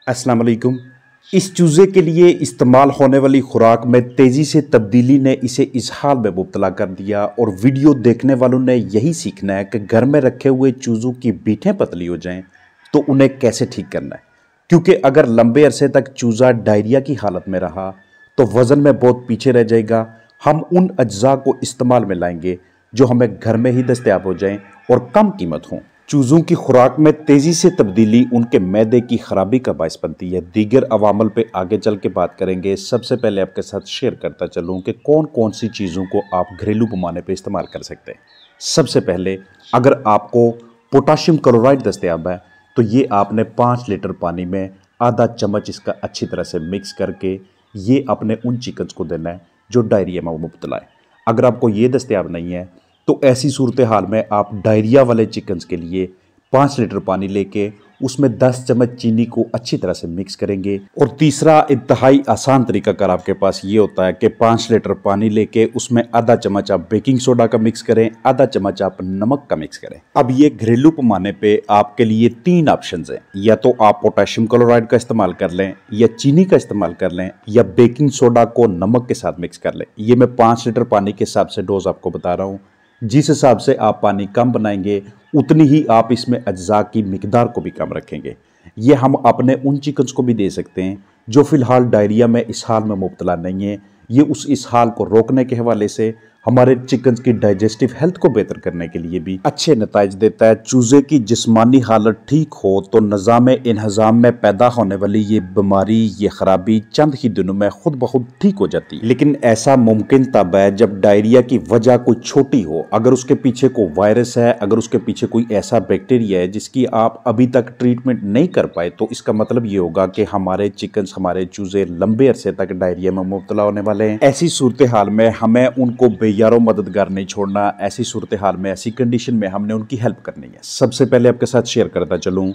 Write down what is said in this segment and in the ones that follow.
अस्सलाम वालेकुम। इस चूज़े के लिए इस्तेमाल होने वाली खुराक में तेज़ी से तब्दीली ने इसे इस हाल में मुब्तला कर दिया और वीडियो देखने वालों ने यही सीखना है कि घर में रखे हुए चूज़ों की बीटें पतली हो जाएं तो उन्हें कैसे ठीक करना है। क्योंकि अगर लंबे अरसे तक चूज़ा डायरिया की हालत में रहा तो वज़न में बहुत पीछे रह जाएगा। हम उन अज्जा को इस्तेमाल में लाएंगे जो हमें घर में ही दस्तयाब हो जाएं और कम कीमत हों। चूज़ों की खुराक में तेज़ी से तब्दीली उनके मैदे की खराबी का बायस बनती है। दीगर अवामल पे आगे चल के बात करेंगे। सबसे पहले आपके साथ शेयर करता चलूँ कि कौन कौन सी चीज़ों को आप घरेलू पैमाने पे इस्तेमाल कर सकते हैं। सबसे पहले अगर आपको पोटाशियम क्लोराइड दस्तयाब है तो ये आपने 5 लीटर पानी में आधा चम्मच इसका अच्छी तरह से मिक्स करके ये अपने उन चिकन्स को देना है जो डायरिया में मुब्तला है। अगर आपको ये दस्तयाब नहीं है तो ऐसी सूरत हाल में आप डायरिया वाले चिकन्स के लिए 5 लीटर पानी लेके उसमें 10 चम्मच चीनी को अच्छी तरह से मिक्स करेंगे। और तीसरा इंतहाई आसान तरीकाकार आपके पास ये होता है कि 5 लीटर पानी लेके उसमें आधा चम्मच आप बेकिंग सोडा का मिक्स करें, आधा चम्मच आप नमक का मिक्स करें। अब ये घरेलू पैमाने पे आपके लिए 3 ऑप्शंस हैं। या तो आप पोटेशियम क्लोराइड का इस्तेमाल कर लें, या चीनी का इस्तेमाल कर लें, या बेकिंग सोडा को नमक के साथ मिक्स कर लें। ये मैं 5 लीटर पानी के हिसाब से डोज आपको बता रहा हूँ। जिस हिसाब से आप पानी कम बनाएंगे उतनी ही आप इसमें अज्जा की मिकदार को भी कम रखेंगे। ये हम अपने उन चिकन्स को भी दे सकते हैं जो फ़िलहाल डायरिया में इस हाल में मुब्तला नहीं है। ये इस हाल को रोकने के हवाले से हमारे चिकन्स की डाइजेस्टिव हेल्थ को बेहतर करने के लिए भी अच्छे नताइज देता है। चूज़े की जिस्मानी हालत ठीक हो तो निज़ाम इंहज़ाम में पैदा होने वाली ये बीमारी, ये खराबी चंद ही दिनों में खुद ब खुद ठीक हो जाती है। लेकिन ऐसा मुमकिन तब है जब डायरिया की वजह कोई छोटी हो। अगर उसके पीछे कोई वायरस है, अगर उसके पीछे कोई ऐसा बैक्टीरिया है जिसकी आप अभी तक ट्रीटमेंट नहीं कर पाए, तो इसका मतलब ये होगा कि हमारे चिकन्स, हमारे चूज़े लंबे अरसे तक डायरिया में मुब्तला होने वाले हैं। ऐसी सूरत हाल में हमें उनको यारों मददगार नहीं छोड़ना। ऐसी सूरत हाल में, ऐसी कंडीशन में हमने उनकी हेल्प करनी है। सबसे पहले आपके साथ शेयर करता चलूं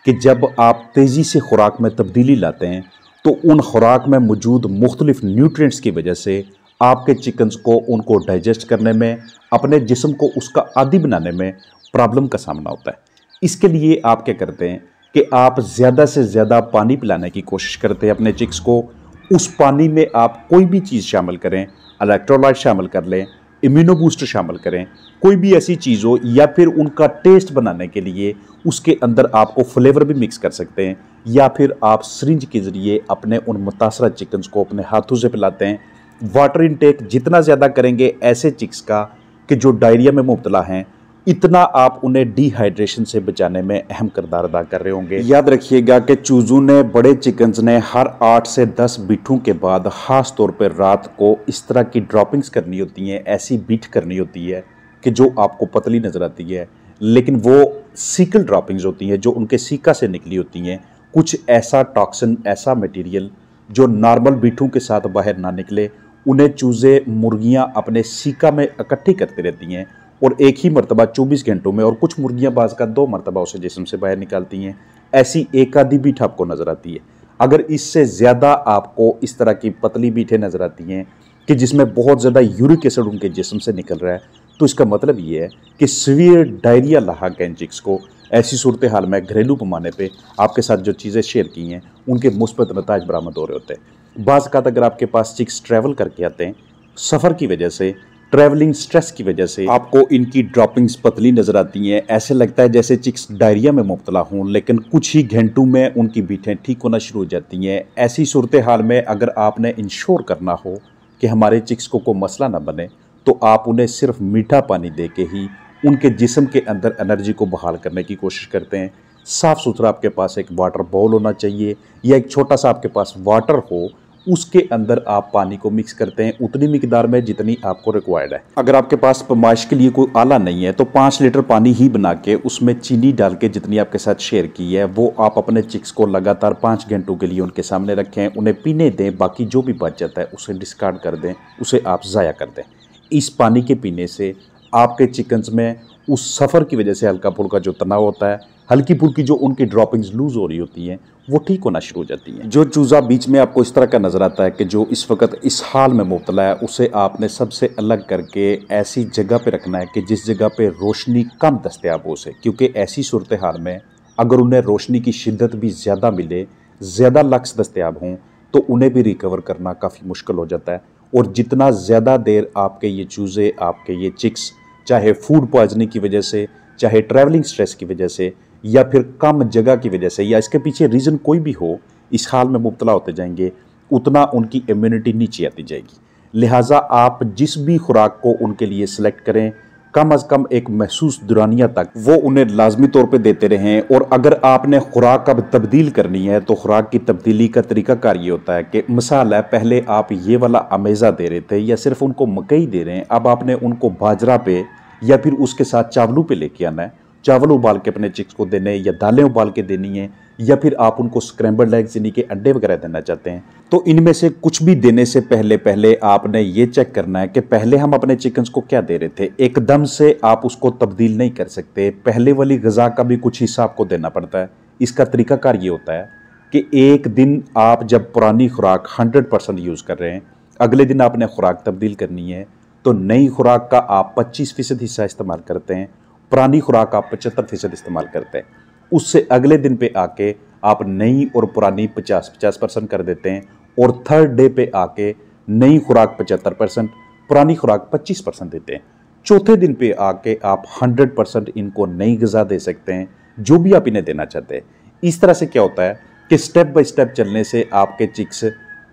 कि जब आप तेज़ी से खुराक में तब्दीली लाते हैं तो उन खुराक में मौजूद मुख्तलिफ न्यूट्रिएंट्स की वजह से आपके चिकन्स को उनको डाइजेस्ट करने में, अपने जिस्म को उसका आदी बनाने में प्रॉब्लम का सामना होता है। इसके लिए आप क्या करते हैं कि आप ज़्यादा से ज़्यादा पानी पिलाने की कोशिश करते हैं अपने चिक्स को। उस पानी में आप कोई भी चीज़ शामिल करें, इलेक्ट्रोलाइट शामिल कर लें, इम्यूनो बूस्टर शामिल करें, कोई भी ऐसी चीज़ हो, या फिर उनका टेस्ट बनाने के लिए उसके अंदर आपको फ्लेवर भी मिक्स कर सकते हैं, या फिर आप सिरिंज के ज़रिए अपने उन मुतासरा चिकन्स को अपने हाथों से पिलाते हैं। वाटर इनटेक जितना ज़्यादा करेंगे ऐसे चिक्स का कि जो डायरिया में मुब्तला हैं, इतना आप उन्हें डिहाइड्रेशन से बचाने में अहम किरदार अदा कर रहे होंगे। याद रखिएगा कि चूज़ों ने, बड़े चिकन्स ने हर 8 से 10 बीठों के बाद ख़ास तौर पर रात को इस तरह की ड्रॉपिंग्स करनी होती हैं, ऐसी बीट करनी होती है कि जो आपको पतली नज़र आती है, लेकिन वो सीकल ड्रॉपिंग्स होती हैं जो उनके सीका से निकली होती हैं। कुछ ऐसा टॉक्सिन, ऐसा मटीरियल जो नॉर्मल बीठों के साथ बाहर ना निकले, उन्हें चूज़े, मुर्गियाँ अपने सीका में इकट्ठी करती रहती हैं और एक ही मरतबा 24 घंटों में, और कुछ मुर्गियां बाज़ का 2 मरतबा उसे जिस्म से बाहर निकालती हैं। ऐसी एक आधी बीठ आपको नज़र आती है। अगर इससे ज़्यादा आपको इस तरह की पतली बीठें नज़र आती हैं कि जिसमें बहुत ज़्यादा यूरिक एसिड उनके जिस्म से निकल रहा है, तो इसका मतलब ये है कि सीवियर डायरिया लाहक है इन चिक्स को। ऐसी सूरत हाल में घरेलू पैमाने पर आपके साथ जो चीज़ें शेयर की हैं उनके मुस्बत नताइज बरामद हो रहे होते हैं। बाज़ का अगर आपके पास चिक्स ट्रैवल करके आते हैं, सफ़र की वजह से, ट्रैवलिंग स्ट्रेस की वजह से आपको इनकी ड्रॉपिंग्स पतली नज़र आती हैं, ऐसे लगता है जैसे चिक्स डायरिया में मुब्तला हों, लेकिन कुछ ही घंटों में उनकी बीटें ठीक होना शुरू हो जाती हैं। ऐसी सूरत हाल में अगर आपने इंश्योर करना हो कि हमारे चिक्स को कोई मसला ना बने, तो आप उन्हें सिर्फ मीठा पानी दे के ही उनके जिस्म के अंदर एनर्जी को बहाल करने की कोशिश करते हैं। साफ़ सुथरा आपके पास एक वाटर बाउल होना चाहिए, या एक छोटा सा आपके पास वाटर हो, उसके अंदर आप पानी को मिक्स करते हैं उतनी मिकदार में जितनी आपको रिक्वायर्ड है। अगर आपके पास पैमाइश के लिए कोई आला नहीं है तो 5 लीटर पानी ही बना के उसमें चीनी डाल के, जितनी आपके साथ शेयर की है, वो आप अपने चिक्स को लगातार 5 घंटों के लिए उनके सामने रखें, उन्हें पीने दें। बाकी जो भी बच जाता है उसे डिस्कार्ड कर दें, उसे आप ज़ाया कर दें। इस पानी के पीने से आपके चिकन्स में उस सफ़र की वजह से हल्का फुल्का जो तनाव होता है, हल्की फुल्की जो उनकी ड्रॉपिंग्स लूज़ हो रही होती हैं, वो ठीक होना शुरू हो जाती हैं। जो चूज़ा बीच में आपको इस तरह का नज़र आता है कि जो इस वक्त इस हाल में मुब्तला है, उसे आपने सबसे अलग करके ऐसी जगह पे रखना है कि जिस जगह पे रोशनी कम दस्तयाब हो सके। क्योंकि ऐसी सूरत हाल में अगर उन्हें रोशनी की शिद्दत भी ज़्यादा मिले ज़्यादा लक्स दस्तयाब हों तो उन्हें भी रिकवर करना काफ़ी मुश्किल हो जाता है। और जितना ज़्यादा देर आपके ये चूज़े, आपके ये चिक्स, चाहे फूड पॉइजनिंग की वजह से, चाहे ट्रैवलिंग स्ट्रेस की वजह से, या फिर कम जगह की वजह से, या इसके पीछे रीज़न कोई भी हो, इस हाल में मुब्तला होते जाएंगे, उतना उनकी इम्यूनिटी नीचे आती जाएगी। लिहाजा आप जिस भी खुराक को उनके लिए सिलेक्ट करें, कम अज़ कम एक महसूस दुरानिया तक वो उन्हें लाजमी तौर पे देते रहें। और अगर आपने खुराक अब तब्दील करनी है तो खुराक की तब्दीली का तरीकाकार ये होता है कि मिसाल है, पहले आप ये वाला अमेज़ा दे रहे थे या सिर्फ उनको मकई दे रहे हैं, अब आपने उनको बाजरा पे या फिर उसके साथ चावलों पे लेके आना है। चावल उबाल के अपने चिक्स को देने, या दालें उबाल के देनी है, या फिर आप उनको स्क्रैम्बल्ड एग्स यानी कि अंडे वगैरह देना चाहते हैं, तो इनमें से कुछ भी देने से पहले आपने ये चेक करना है कि पहले हम अपने चिकन्स को क्या दे रहे थे। एकदम से आप उसको तब्दील नहीं कर सकते, पहले वाली ग़िज़ा का भी कुछ हिस्सा आपको देना पड़ता है। इसका तरीकाकार ये होता है कि एक दिन आप जब पुरानी खुराक 100% यूज़ कर रहे हैं, अगले दिन आपने खुराक तब्दील करनी है, तो नई खुराक का आप 25% हिस्सा इस्तेमाल करते हैं, पुरानी खुराक आप 75% इस्तेमाल करते हैं। उससे अगले दिन पे आके आप नई और पुरानी 50-50% कर देते हैं, और थर्ड डे पे आके नई खुराक 75%, पुरानी खुराक 25% देते हैं। चौथे दिन पे आके आप 100% इनको नई ग़िज़ा दे सकते हैं, जो भी आप इन्हें देना चाहते हैं। इस तरह से क्या होता है कि स्टेप बाय स्टेप चलने से आपके चिक्स,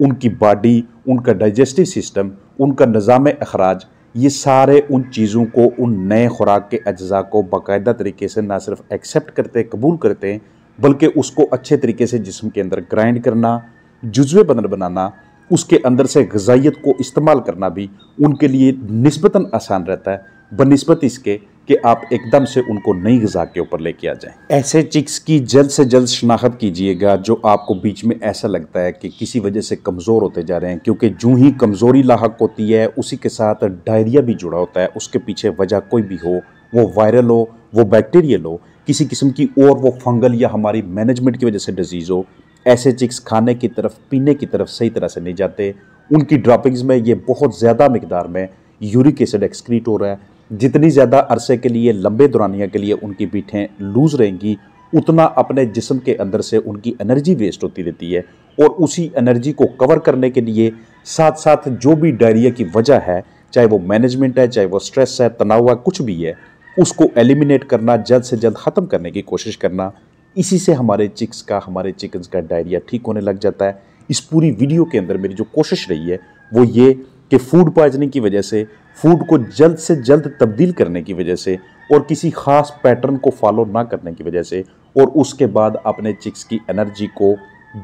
उनकी बॉडी, उनका डाइजेस्टिव सिस्टम, उनका निज़ाम अखराज, ये सारे उन चीज़ों को, उन नए खुराक के अज्जा को बाकायदा तरीके से ना सिर्फ एक्सेप्ट करते, कबूल करते हैं, बल्कि उसको अच्छे तरीके से जिस्म के अंदर ग्राइंड करना, जुज़वे बदन बनाना, उसके अंदर से ग़िज़ाइयत को इस्तेमाल करना भी उनके लिए निस्बतन आसान रहता है, बनिस्बत इसके कि आप एकदम से उनको नई ग़िज़ा के ऊपर लेके आ जाएं। ऐसे चिक्स की जल्द से जल्द शनाख्त कीजिएगा जो आपको बीच में ऐसा लगता है कि किसी वजह से कमज़ोर होते जा रहे हैं, क्योंकि जो ही कमज़ोरी लाहक होती है उसी के साथ डायरिया भी जुड़ा होता है। उसके पीछे वजह कोई भी हो, वो वायरल हो, वो बैक्टीरियल हो, किसी किस्म की और वो फंगल या हमारी मैनेजमेंट की वजह से डिजीज़ हो, ऐसे चिक्स खाने की तरफ, पीने की तरफ सही तरह से नहीं जाते। उनकी ड्रॉपिंग्स में ये बहुत ज़्यादा मिकदार में यूरिक एसिड एक्सक्रीट हो रहा है। जितनी ज़्यादा अरसे के लिए, लंबे दौरानिया के लिए उनकी पीठें लूज़ रहेंगी, उतना अपने जिस्म के अंदर से उनकी एनर्जी वेस्ट होती रहती है। और उसी एनर्जी को कवर करने के लिए साथ साथ जो भी डायरिया की वजह है, चाहे वो मैनेजमेंट है, चाहे वो स्ट्रेस है, तनाव है, कुछ भी है, उसको एलिमिनेट करना, जल्द से जल्द ख़त्म करने की कोशिश करना, इसी से हमारे चिक्स का, हमारे चिकन्स का डायरिया ठीक होने लग जाता है। इस पूरी वीडियो के अंदर मेरी जो कोशिश रही है वो ये कि फूड पॉइजनिंग की वजह से, फूड को जल्द से जल्द तब्दील करने की वजह से, और किसी ख़ास पैटर्न को फॉलो ना करने की वजह से, और उसके बाद अपने चिक्स की एनर्जी को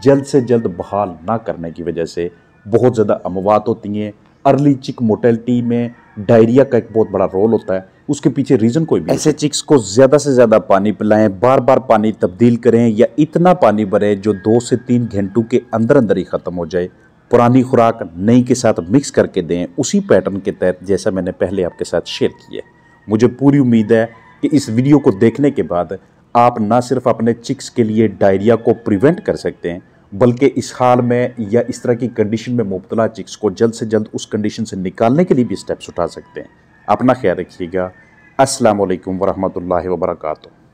जल्द से जल्द बहाल ना करने की वजह से बहुत ज़्यादा अमवात होती हैं। अर्ली चिक मोर्टेलिटी में डायरिया का एक बहुत बड़ा रोल होता है, उसके पीछे रीज़न कोई भी। ऐसे चिक्स को ज़्यादा से ज़्यादा पानी पिलाएं, बार बार पानी तब्दील करें, या इतना पानी भरें जो 2 से 3 घंटों के अंदर अंदर ही ख़त्म हो जाए। पुरानी खुराक नई के साथ मिक्स करके दें, उसी पैटर्न के तहत जैसा मैंने पहले आपके साथ शेयर किया। मुझे पूरी उम्मीद है कि इस वीडियो को देखने के बाद आप ना सिर्फ अपने चिक्स के लिए डायरिया को प्रिवेंट कर सकते हैं, बल्कि इस हाल में या इस तरह की कंडीशन में मुब्तला चिक्स को जल्द से जल्द उस कंडीशन से निकालने के लिए भी स्टेप्स उठा सकते हैं। अपना ख्याल रखिएगा। अस्सलाम वालेकुम वरहमतुल्लाहि वबरकातुहू।